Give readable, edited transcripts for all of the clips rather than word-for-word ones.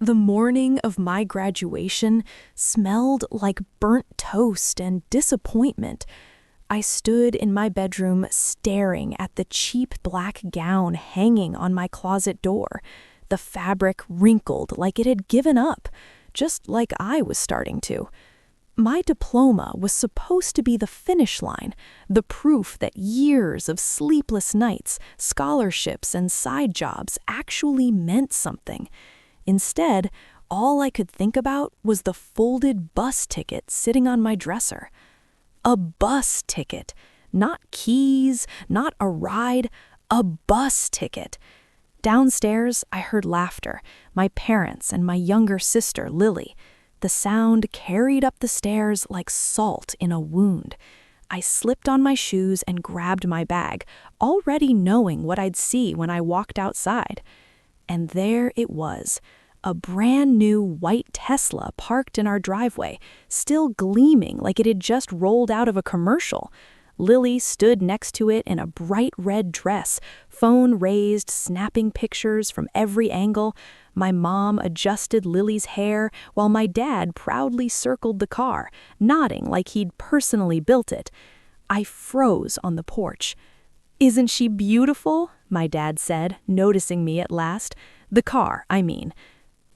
The morning of my graduation smelled like burnt toast and disappointment. I stood in my bedroom staring at the cheap black gown hanging on my closet door, the fabric wrinkled like it had given up, just like I was starting to. My diploma was supposed to be the finish line, the proof that years of sleepless nights, scholarships, and side jobs actually meant something. Instead, all I could think about was the folded bus ticket sitting on my dresser. A bus ticket. Not keys, not a ride, a bus ticket. Downstairs, I heard laughter, my parents and my younger sister, Lily. The sound carried up the stairs like salt in a wound. I slipped on my shoes and grabbed my bag, already knowing what I'd see when I walked outside. And there it was, a brand new white Tesla parked in our driveway, still gleaming like it had just rolled out of a commercial. Lily stood next to it in a bright red dress, phone raised, snapping pictures from every angle. My mom adjusted Lily's hair while my dad proudly circled the car, nodding like he'd personally built it. I froze on the porch. "Isn't she beautiful?" my dad said, noticing me at last. The car, I mean.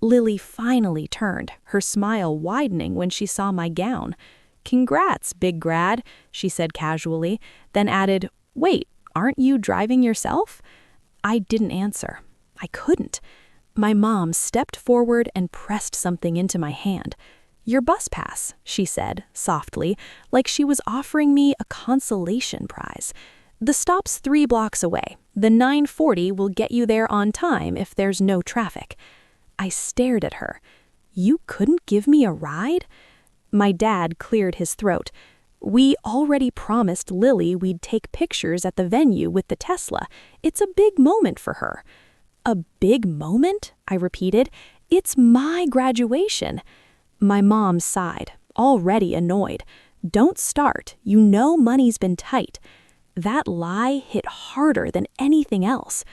Lily finally turned, her smile widening when she saw my gown. "Congrats, big grad," she said casually, then added, "Wait, aren't you driving yourself?" I didn't answer. I couldn't. My mom stepped forward and pressed something into my hand. "Your bus pass," she said, softly, like she was offering me a consolation prize. "The stop's 3 blocks away. The 9:40 will get you there on time if there's no traffic." I stared at her. "You couldn't give me a ride?" My dad cleared his throat. "We already promised Lily we'd take pictures at the venue with the Tesla. It's a big moment for her." "A big moment?" I repeated. "It's my graduation." My mom sighed, already annoyed. "Don't start. You know money's been tight." That lie hit harder than anything else.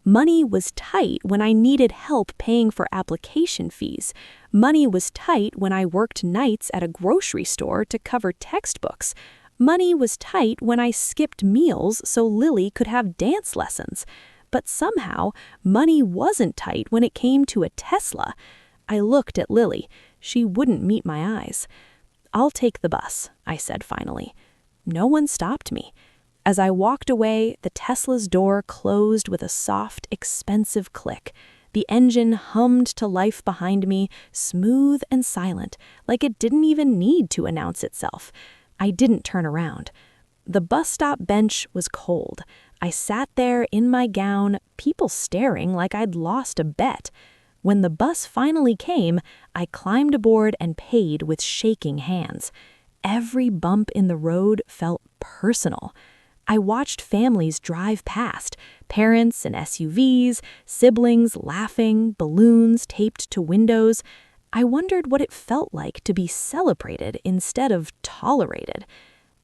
Money was tight when I needed help paying for application fees. Money was tight when I worked nights at a grocery store to cover textbooks. Money was tight when I skipped meals so Lily could have dance lessons. But somehow, money wasn't tight when it came to a Tesla. I looked at Lily. She wouldn't meet my eyes. "I'll take the bus," I said finally. No one stopped me. As I walked away, the Tesla's door closed with a soft, expensive click. The engine hummed to life behind me, smooth and silent, like it didn't even need to announce itself. I didn't turn around. The bus stop bench was cold. I sat there in my gown, people staring like I'd lost a bet. When the bus finally came, I climbed aboard and paid with shaking hands. Every bump in the road felt personal. I watched families drive past, parents in SUVs, siblings laughing, balloons taped to windows. I wondered what it felt like to be celebrated instead of tolerated.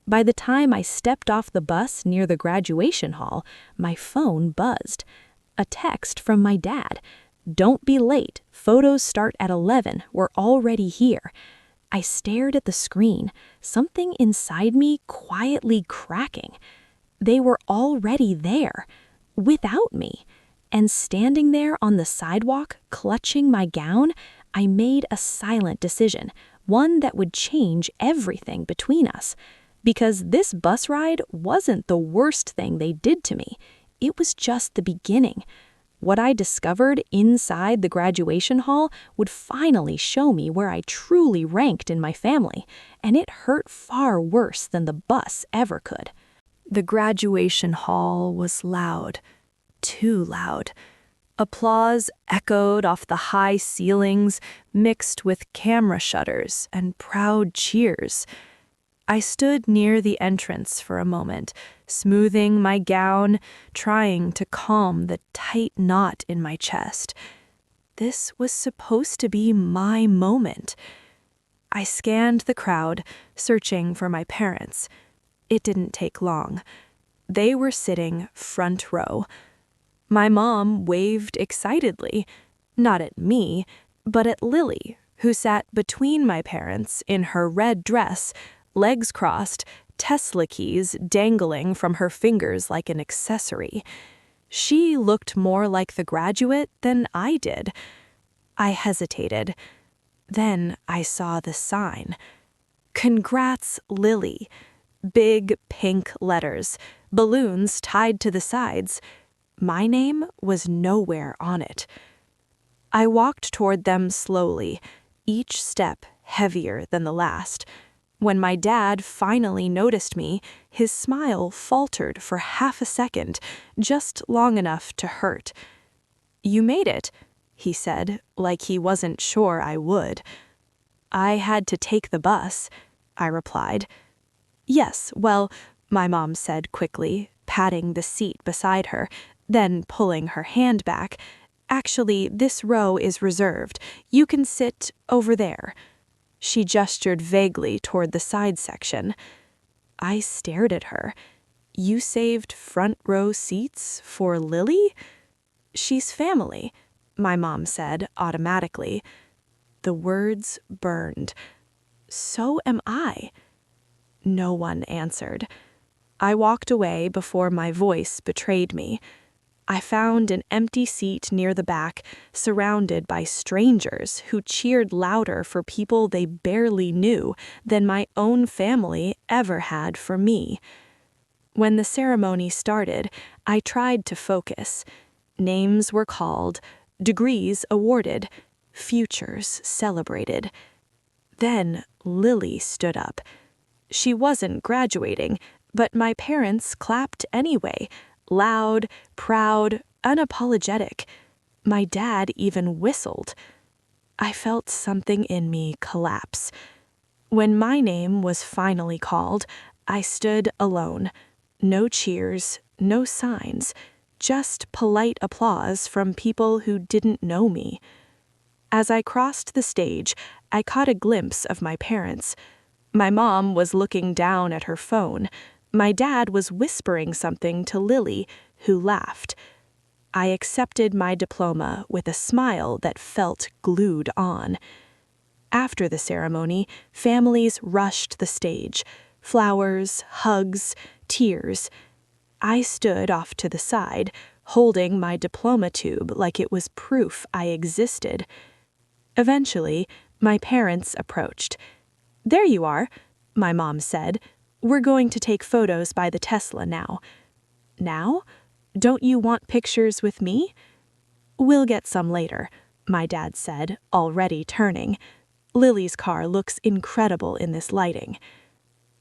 By the time I stepped off the bus near the graduation hall, my phone buzzed. A text from my dad. "Don't be late. Photos start at 11. We're already here." I stared at the screen, something inside me quietly cracking. They were already there, without me. And standing there on the sidewalk, clutching my gown, I made a silent decision, one that would change everything between us. Because this bus ride wasn't the worst thing they did to me. It was just the beginning. What I discovered inside the graduation hall would finally show me where I truly ranked in my family, and it hurt far worse than the bus ever could. The graduation hall was loud, too loud. Applause echoed off the high ceilings, mixed with camera shutters and proud cheers. I stood near the entrance for a moment, smoothing my gown, trying to calm the tight knot in my chest. This was supposed to be my moment. I scanned the crowd, searching for my parents. It didn't take long. They were sitting front row. My mom waved excitedly, not at me, but at Lily, who sat between my parents in her red dress, legs crossed, Tesla keys dangling from her fingers like an accessory. She looked more like the graduate than I did. I hesitated. Then I saw the sign. Congrats, Lily. Big pink letters, balloons tied to the sides. My name was nowhere on it. I walked toward them slowly, each step heavier than the last. When my dad finally noticed me, his smile faltered for half a second, just long enough to hurt. "You made it," he said, like he wasn't sure I would. "I had to take the bus," I replied. "Yes, well," my mom said quickly, patting the seat beside her, then pulling her hand back. "Actually, this row is reserved. You can sit over there." She gestured vaguely toward the side section. I stared at her. "You saved front row seats for Lily?" "She's family," my mom said automatically. The words burned. "So am I." No one answered. I walked away before my voice betrayed me. I found an empty seat near the back, surrounded by strangers who cheered louder for people they barely knew than my own family ever had for me. When the ceremony started, I tried to focus. Names were called, degrees awarded, futures celebrated. Then Lily stood up. She wasn't graduating, but my parents clapped anyway, loud, proud, unapologetic. My dad even whistled. I felt something in me collapse. When my name was finally called, I stood alone. No cheers, no signs, just polite applause from people who didn't know me. As I crossed the stage, I caught a glimpse of my parents. My mom was looking down at her phone. My dad was whispering something to Lily, who laughed. I accepted my diploma with a smile that felt glued on. After the ceremony, families rushed the stage. Flowers, hugs, tears. I stood off to the side, holding my diploma tube like it was proof I existed. Eventually, my parents approached. "There you are," my mom said. "We're going to take photos by the Tesla now." "Now? Don't you want pictures with me?" "We'll get some later," my dad said, already turning. "Lily's car looks incredible in this lighting."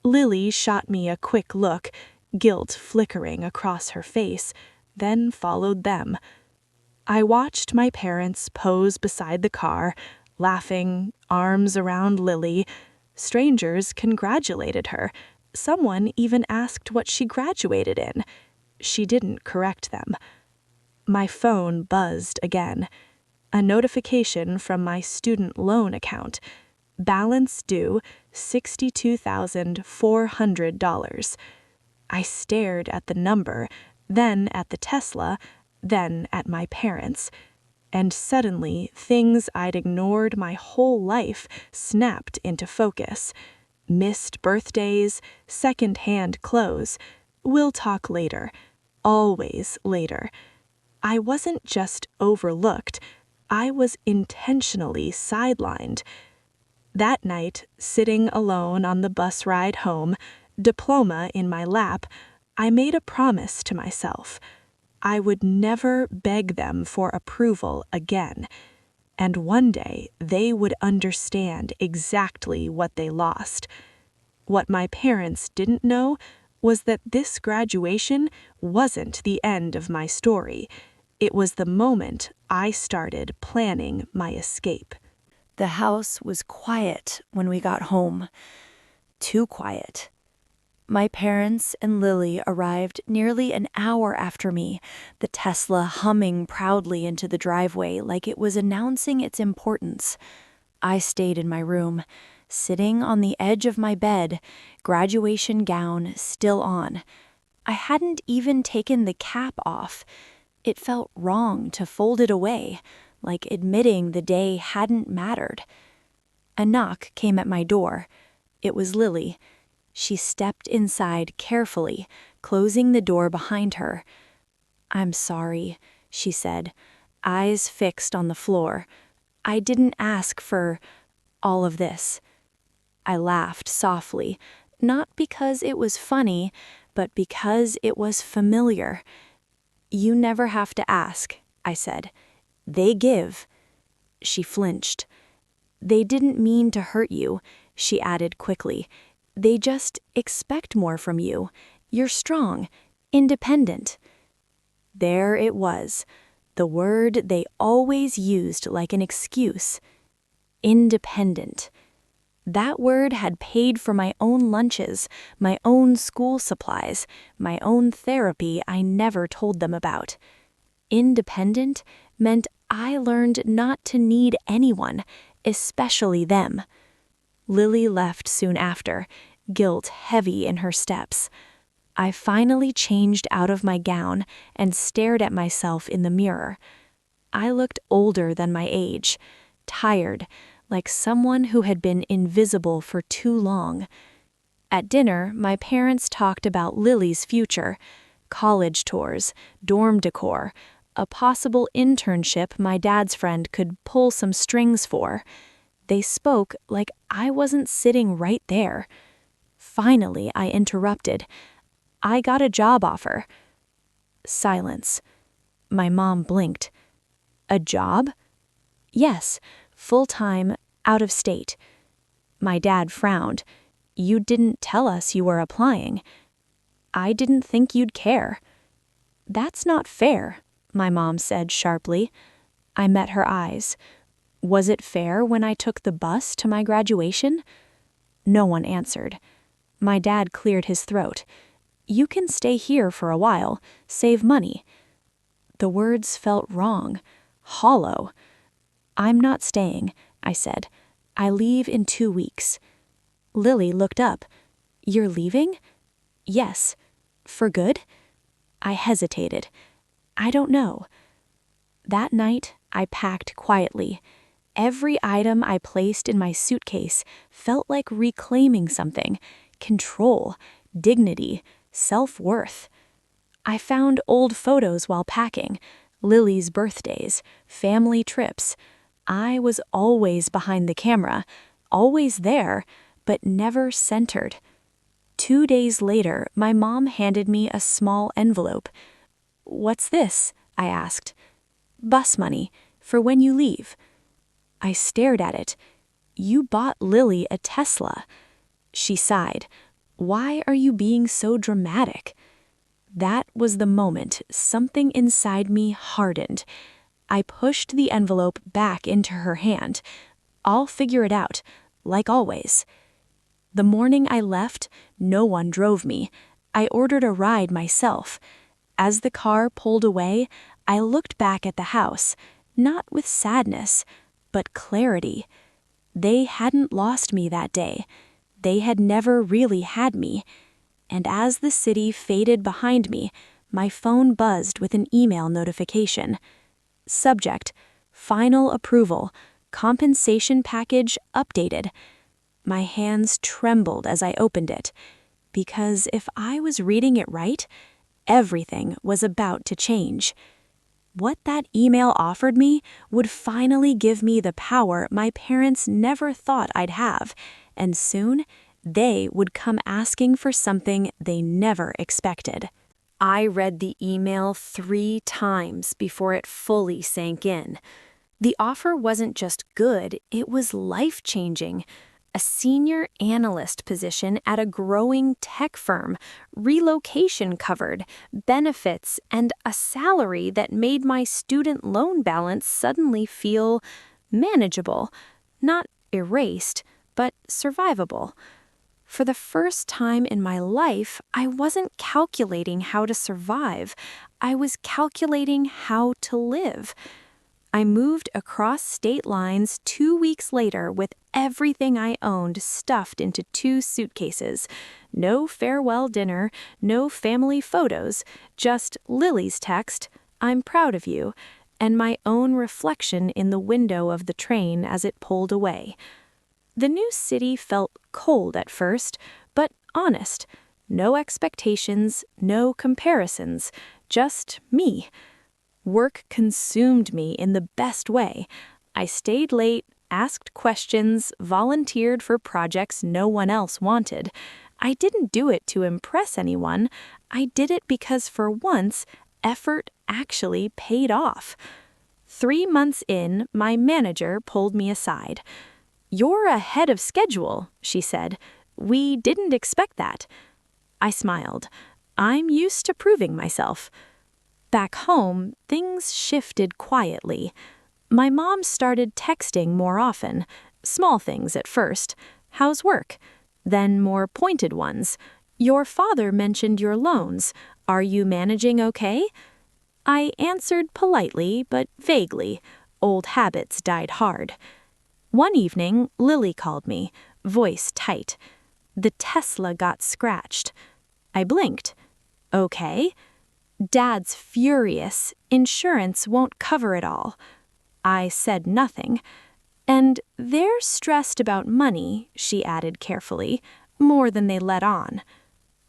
Lily shot me a quick look, guilt flickering across her face, then followed them. I watched my parents pose beside the car, laughing, arms around Lily. Strangers congratulated her. Someone even asked what she graduated in. She didn't correct them. My phone buzzed again. A notification from my student loan account. Balance due $62,400. I stared at the number, then at the Tesla, then at my parents. And suddenly, things I'd ignored my whole life snapped into focus. Missed birthdays, second-hand clothes. We'll talk later. Always later. I wasn't just overlooked. I was intentionally sidelined. That night, sitting alone on the bus ride home, diploma in my lap, I made a promise to myself. I would never beg them for approval again, and one day they would understand exactly what they lost. What my parents didn't know was that this graduation wasn't the end of my story. It was the moment I started planning my escape. The house was quiet when we got home. Too quiet. My parents and Lily arrived nearly an hour after me, the Tesla humming proudly into the driveway like it was announcing its importance. I stayed in my room, sitting on the edge of my bed, graduation gown still on. I hadn't even taken the cap off. It felt wrong to fold it away, like admitting the day hadn't mattered. A knock came at my door. It was Lily. She stepped inside carefully, closing the door behind her. "I'm sorry," she said, eyes fixed on the floor. "I didn't ask for all of this." I laughed softly, not because it was funny, but because it was familiar. "You never have to ask," I said. "They give." She flinched. "They didn't mean to hurt you," she added quickly. "They just expect more from you. You're strong, independent." There it was, the word they always used like an excuse. Independent. That word had paid for my own lunches, my own school supplies, my own therapy I never told them about. Independent meant I learned not to need anyone, especially them. Lily left soon after, guilt heavy in her steps. I finally changed out of my gown and stared at myself in the mirror. I looked older than my age, tired, like someone who had been invisible for too long. At dinner, my parents talked about Lily's future, college tours, dorm decor, a possible internship my dad's friend could pull some strings for. They spoke like I wasn't sitting right there. Finally, I interrupted. "I got a job offer." Silence. My mom blinked. "A job?" "Yes, full-time, out of state." My dad frowned. "You didn't tell us you were applying." "I didn't think you'd care." "That's not fair," my mom said sharply. I met her eyes. "Was it fair when I took the bus to my graduation?" No one answered. My dad cleared his throat. "You can stay here for a while, save money." The words felt wrong, hollow. "I'm not staying," I said. "I leave in 2 weeks." Lily looked up. "You're leaving?" "Yes." "For good?" I hesitated. "I don't know." That night, I packed quietly. Every item I placed in my suitcase felt like reclaiming something: control, dignity, self-worth. I found old photos while packing, Lily's birthdays, family trips. I was always behind the camera, always there, but never centered. 2 days later, my mom handed me a small envelope. "What's this?" I asked. "Bus money, for when you leave." I stared at it. "You bought Lily a Tesla." She sighed. "Why are you being so dramatic?" That was the moment something inside me hardened. I pushed the envelope back into her hand. "I'll figure it out, like always." The morning I left, no one drove me. I ordered a ride myself. As the car pulled away, I looked back at the house, not with sadness, but clarity. They hadn't lost me that day. They had never really had me. And as the city faded behind me, my phone buzzed with an email notification. Subject: Final approval. Compensation package updated. My hands trembled as I opened it, because if I was reading it right, everything was about to change. What that email offered me would finally give me the power my parents never thought I'd have, and soon they would come asking for something they never expected. I read the email 3 times before it fully sank in. The offer wasn't just good, it was life-changing. A senior analyst position at a growing tech firm, relocation covered, benefits, and a salary that made my student loan balance suddenly feel manageable. Not erased, but survivable. For the first time in my life, I wasn't calculating how to survive. I was calculating how to live. I moved across state lines 2 weeks later with everything I owned stuffed into 2 suitcases. No farewell dinner, no family photos, just Lily's text, "I'm proud of you," and my own reflection in the window of the train as it pulled away. The new city felt cold at first, but honest. No expectations, no comparisons, just me. Work consumed me in the best way. I stayed late, asked questions, volunteered for projects no one else wanted. I didn't do it to impress anyone. I did it because for once, effort actually paid off. 3 months in, my manager pulled me aside. "You're ahead of schedule," she said. "We didn't expect that." I smiled. I'm used to proving myself. Back home, things shifted quietly. My mom started texting more often. Small things at first. "How's work?" Then more pointed ones. "Your father mentioned your loans. Are you managing okay?" I answered politely, but vaguely. Old habits died hard. One evening, Lily called me, voice tight. "The Tesla got scratched." I blinked. "Okay." "Dad's furious. Insurance won't cover it all." I said nothing. "And they're stressed about money," she added carefully, "more than they let on."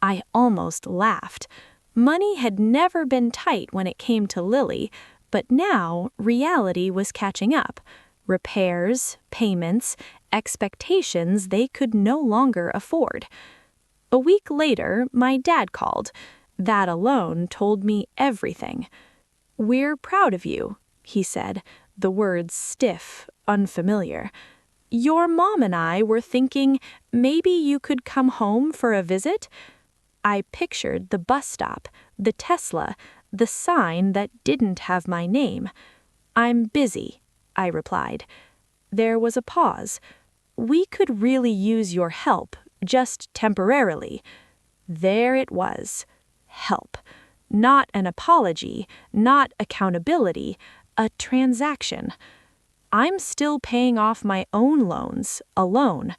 I almost laughed. Money had never been tight when it came to Lily, but now reality was catching up. Repairs, payments, expectations they could no longer afford. A week later, my dad called. That alone told me everything. "We're proud of you," he said, the words stiff, unfamiliar. "Your mom and I were thinking maybe you could come home for a visit." I pictured the bus stop, the Tesla, the sign that didn't have my name. "I'm busy," I replied. There was a pause. "We could really use your help, just temporarily." There it was. Help. Not an apology, not accountability, a transaction. I'm still paying off my own loans, alone.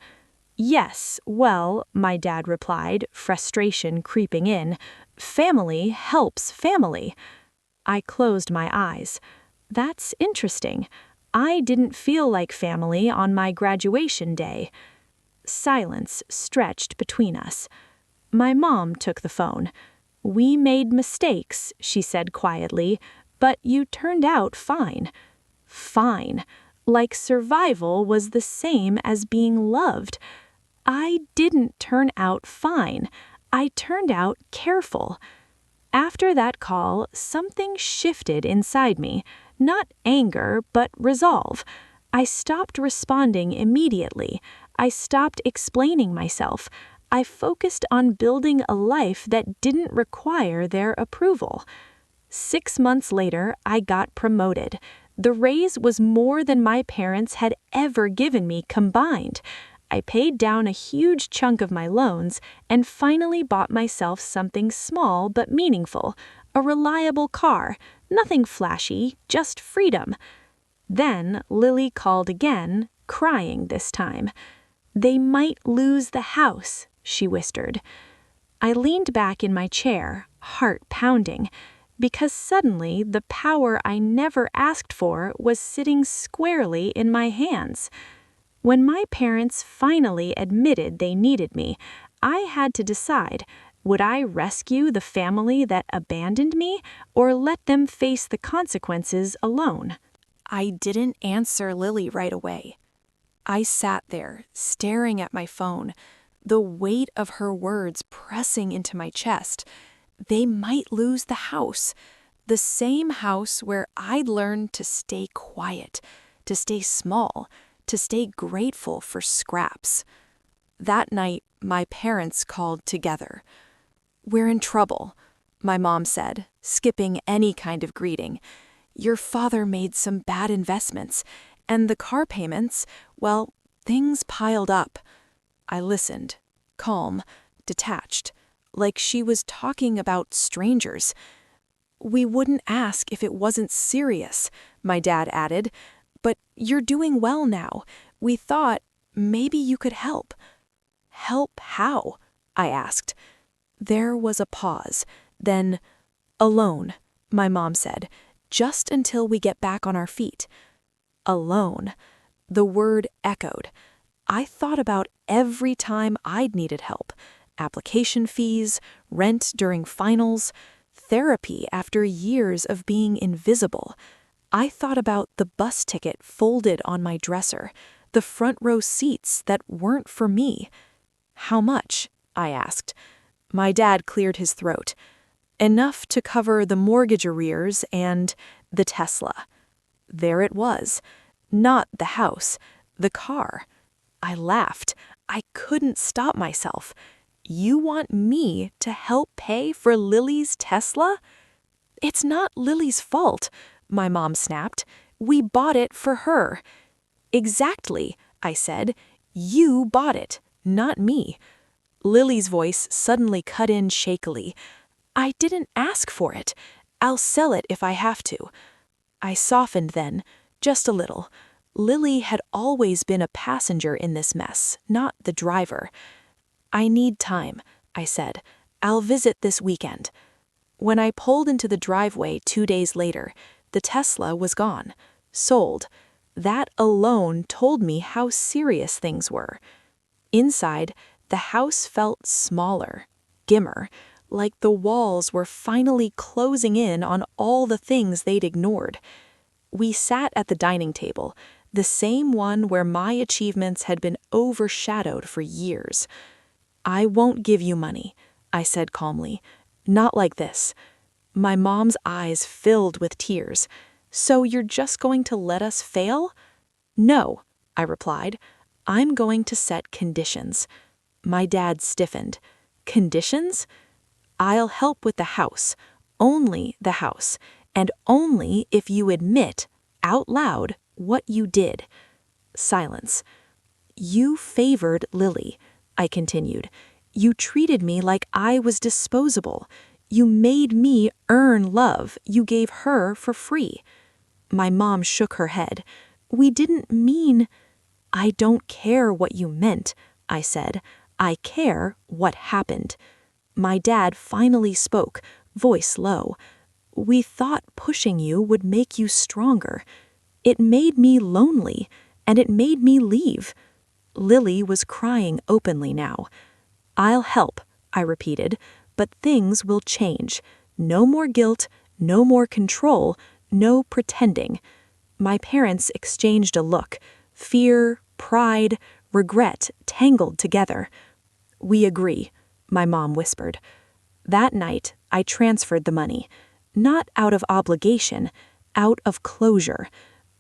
"Yes, well," my dad replied, frustration creeping in, "family helps family." I closed my eyes. That's interesting. I didn't feel like family on my graduation day. Silence stretched between us. My mom took the phone. "We made mistakes," she said quietly, "but you turned out fine." Fine. Like survival was the same as being loved. I didn't turn out fine. I turned out careful. After that call, something shifted inside me. Not anger, but resolve. I stopped responding immediately. I stopped explaining myself. I focused on building a life that didn't require their approval. 6 months later, I got promoted. The raise was more than my parents had ever given me combined. I paid down a huge chunk of my loans and finally bought myself something small but meaningful, a reliable car, nothing flashy, just freedom. Then Lily called again, crying this time. "They might lose the house," she whispered. I leaned back in my chair, heart pounding, because suddenly the power I never asked for was sitting squarely in my hands. When my parents finally admitted they needed me, I had to decide, would I rescue the family that abandoned me or let them face the consequences alone? I didn't answer Lily right away. I sat there, staring at my phone, the weight of her words pressing into my chest. They might lose the house, the same house where I'd learned to stay quiet, to stay small, to stay grateful for scraps. That night, my parents called together. "We're in trouble," my mom said, skipping any kind of greeting. "Your father made some bad investments, and the car payments, well, things piled up." I listened, calm, detached, like she was talking about strangers. "We wouldn't ask if it wasn't serious," my dad added. "But you're doing well now. We thought maybe you could help." "Help how?" I asked. There was a pause. Then, "Alone," my mom said. just until we get back on our feet. Alone. The word echoed. I thought about every time I'd needed help. Application fees, rent during finals, therapy after years of being invisible. I thought about the bus ticket folded on my dresser, the front row seats that weren't for me. How much? I asked. My dad cleared his throat. Enough to cover the mortgage arrears and the Tesla. There it was. Not the house, the car. I laughed. I couldn't stop myself. You want me to help pay for Lily's Tesla? It's not Lily's fault, my mom snapped. We bought it for her. Exactly, I said. You bought it, not me. Lily's voice suddenly cut in shakily. I didn't ask for it. I'll sell it if I have to. I softened then, just a little. Lily had always been a passenger in this mess, not the driver. I need time, I said. I'll visit this weekend. When I pulled into the driveway 2 days later, the Tesla was gone, sold. That alone told me how serious things were. Inside, the house felt smaller, dimmer, like the walls were finally closing in on all the things they'd ignored. We sat at the dining table, the same one where my achievements had been overshadowed for years. I won't give you money, I said calmly. Not like this. My mom's eyes filled with tears. So you're just going to let us fail? No, I replied. I'm going to set conditions. My dad stiffened. Conditions? I'll help with the house, only the house, and only if you admit, out loud, what you did. Silence. You favored Lily, I continued. You treated me like I was disposable. You made me earn love you gave her for free. My mom shook her head. We didn't mean... I don't care what you meant, I said. I care what happened. My dad finally spoke, voice low. We thought pushing you would make you stronger. It made me lonely, and it made me leave. Lily was crying openly now. I'll help, I repeated, but things will change. No more guilt, no more control, no pretending. My parents exchanged a look. Fear, pride, regret tangled together. We agree, my mom whispered. That night, I transferred the money, not out of obligation, out of closure.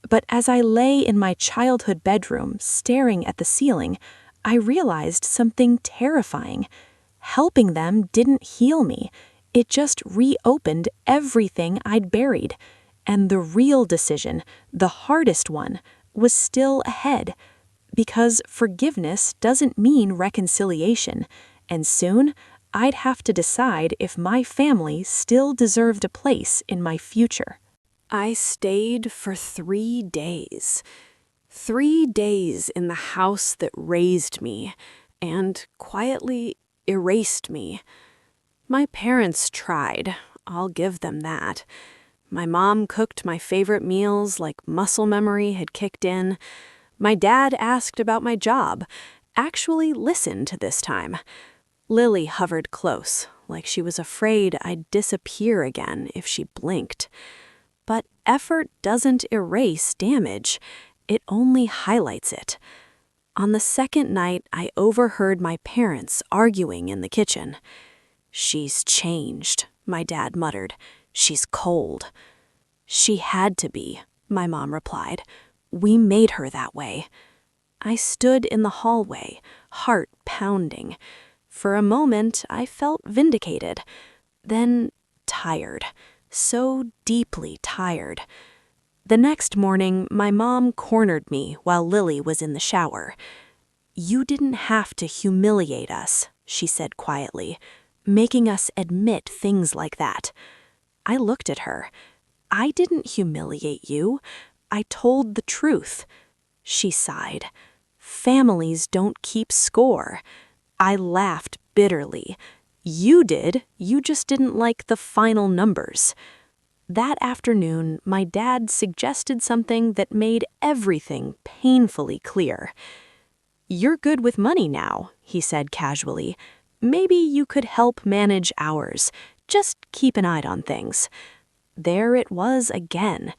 But as I lay in my childhood bedroom, staring at the ceiling, I realized something terrifying. Helping them didn't heal me. It just reopened everything I'd buried. And the real decision, the hardest one, was still ahead. Because forgiveness doesn't mean reconciliation, and soon I'd have to decide if my family still deserved a place in my future. I stayed for 3 days. 3 days in the house that raised me and quietly erased me. My parents tried, I'll give them that. My mom cooked my favorite meals like muscle memory had kicked in. My dad asked about my job, actually listened this time. Lily hovered close, like she was afraid I'd disappear again if she blinked. But effort doesn't erase damage, it only highlights it. On the second night, I overheard my parents arguing in the kitchen. She's changed, my dad muttered. She's cold. She had to be, my mom replied. We made her that way. I stood in the hallway, heart pounding. For a moment, I felt vindicated. Then tired, so deeply tired. The next morning, my mom cornered me while Lily was in the shower. You didn't have to humiliate us, she said quietly, making us admit things like that. I looked at her. I didn't humiliate you. I told the truth. She sighed. Families don't keep score. I laughed bitterly. You did. You just didn't like the final numbers. That afternoon, my dad suggested something that made everything painfully clear. "You're good with money now," he said casually. "Maybe you could help manage ours. Just keep an eye on things." There it was again.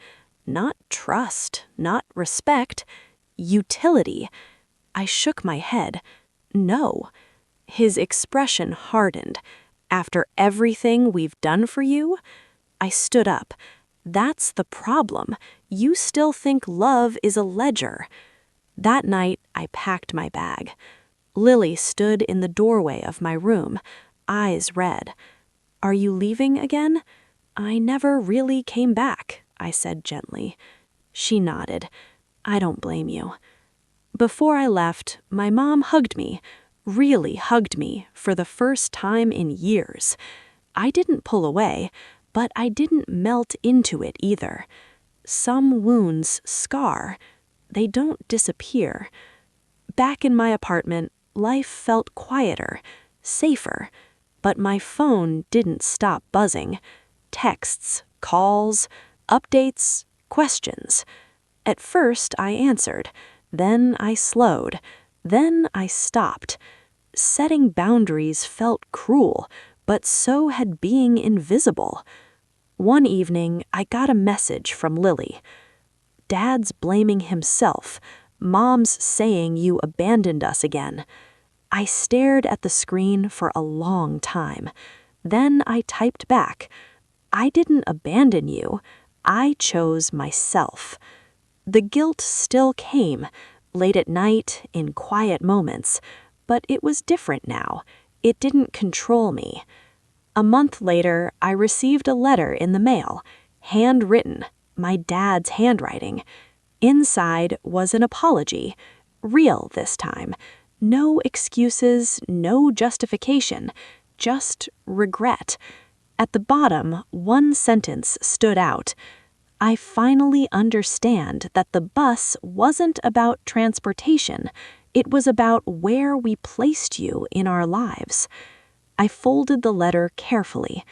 Not trust, not respect, utility. I shook my head. No. His expression hardened. "After everything we've done for you?" I stood up. "That's the problem. You still think love is a ledger." That night, I packed my bag. Lily stood in the doorway of my room, eyes red. "Are you leaving again?" "I never really came back," I said gently. She nodded. "I don't blame you." Before I left, my mom hugged me, really hugged me, for the first time in years. I didn't pull away, but I didn't melt into it either. Some wounds scar. They don't disappear. Back in my apartment, life felt quieter, safer. But my phone didn't stop buzzing. Texts, calls, updates, questions. At first, I answered. Then I slowed. Then I stopped. Setting boundaries felt cruel, but so had being invisible. One evening, I got a message from Lily. "Dad's blaming himself. Mom's saying you abandoned us again." I stared at the screen for a long time. Then I typed back, "I didn't abandon you. I chose myself." The guilt still came, late at night, in quiet moments, but it was different now. It didn't control me. A month later, I received a letter in the mail, handwritten, my dad's handwriting. Inside was an apology, real this time. No excuses, no justification, just regret. At the bottom, one sentence stood out. "I finally understand that the bus wasn't about transportation. It was about where we placed you in our lives." I folded the letter carefully.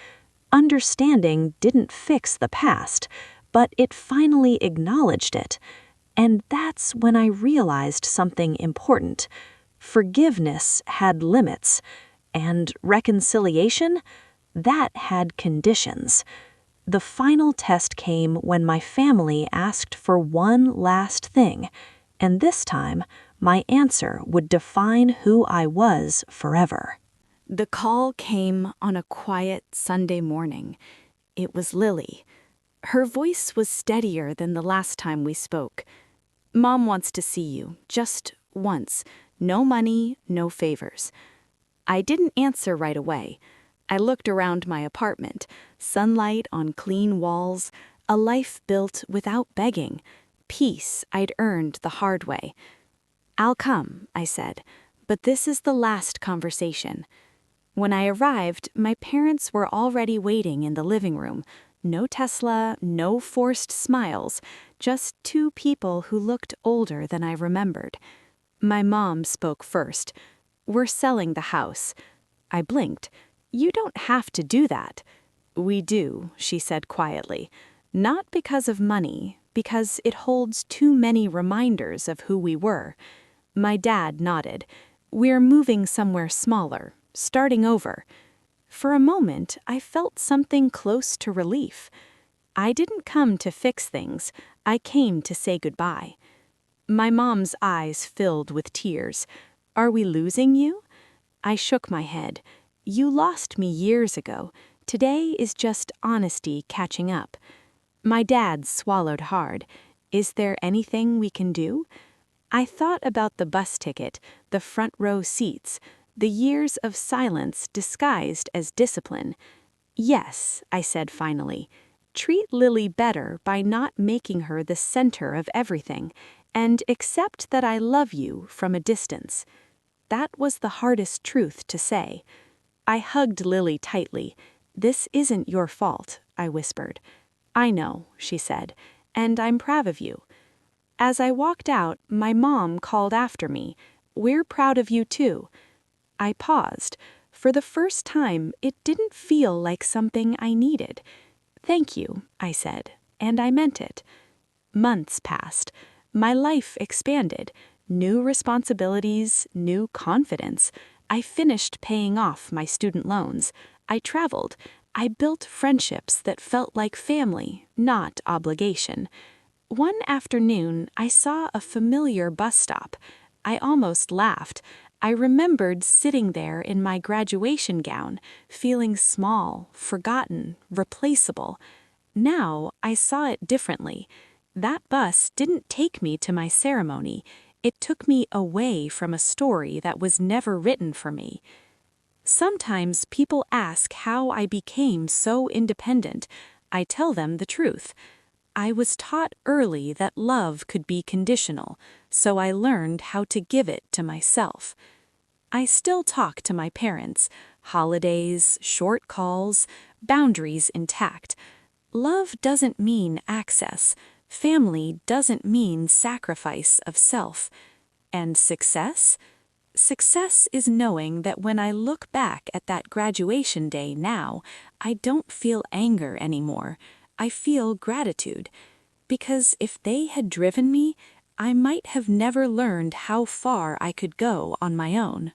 Understanding didn't fix the past, but it finally acknowledged it. And that's when I realized something important. Forgiveness had limits, and reconciliation, that had conditions. The final test came when my family asked for one last thing, and this time, my answer would define who I was forever. The call came on a quiet Sunday morning. It was Lily. Her voice was steadier than the last time we spoke. "Mom wants to see you, just once. No money, no favors." I didn't answer right away. I looked around my apartment, sunlight on clean walls, a life built without begging, peace I'd earned the hard way. "I'll come," I said, "but this is the last conversation." When I arrived, my parents were already waiting in the living room. No Tesla, no forced smiles, just two people who looked older than I remembered. My mom spoke first. "We're selling the house." I blinked. "You don't have to do that." "We do," she said quietly. "Not because of money, because it holds too many reminders of who we were." My dad nodded. "We're moving somewhere smaller, starting over." For a moment, I felt something close to relief. I didn't come to fix things. I came to say goodbye. My mom's eyes filled with tears. "Are we losing you?" I shook my head. "You lost me years ago. Today is just honesty catching up." My dad swallowed hard. "Is there anything we can do?" I thought about the bus ticket, the front row seats, the years of silence disguised as discipline. "Yes," I said finally. "Treat Lily better by not making her the center of everything, and accept that I love you from a distance." That was the hardest truth to say. I hugged Lily tightly. "This isn't your fault," I whispered. "I know," she said, "and I'm proud of you." As I walked out, my mom called after me, "We're proud of you too." I paused. For the first time, it didn't feel like something I needed. Thank you, I said, and I meant it. Months passed. My life expanded. New responsibilities, new confidence. I finished paying off my student loans. I traveled. I built friendships that felt like family, not obligation. One afternoon, I saw a familiar bus stop. I almost laughed. I remembered sitting there in my graduation gown, feeling small, forgotten, replaceable. Now I saw it differently. That bus didn't take me to my ceremony. It took me away from a story that was never written for me. Sometimes people ask how I became so independent. I tell them the truth. I was taught early that love could be conditional, so I learned how to give it to myself. I still talk to my parents, holidays, short calls, boundaries intact. Love doesn't mean access. Family doesn't mean sacrifice of self. And success? Success is knowing that when I look back at that graduation day now, I don't feel anger anymore. I feel gratitude. Because if they had driven me, I might have never learned how far I could go on my own.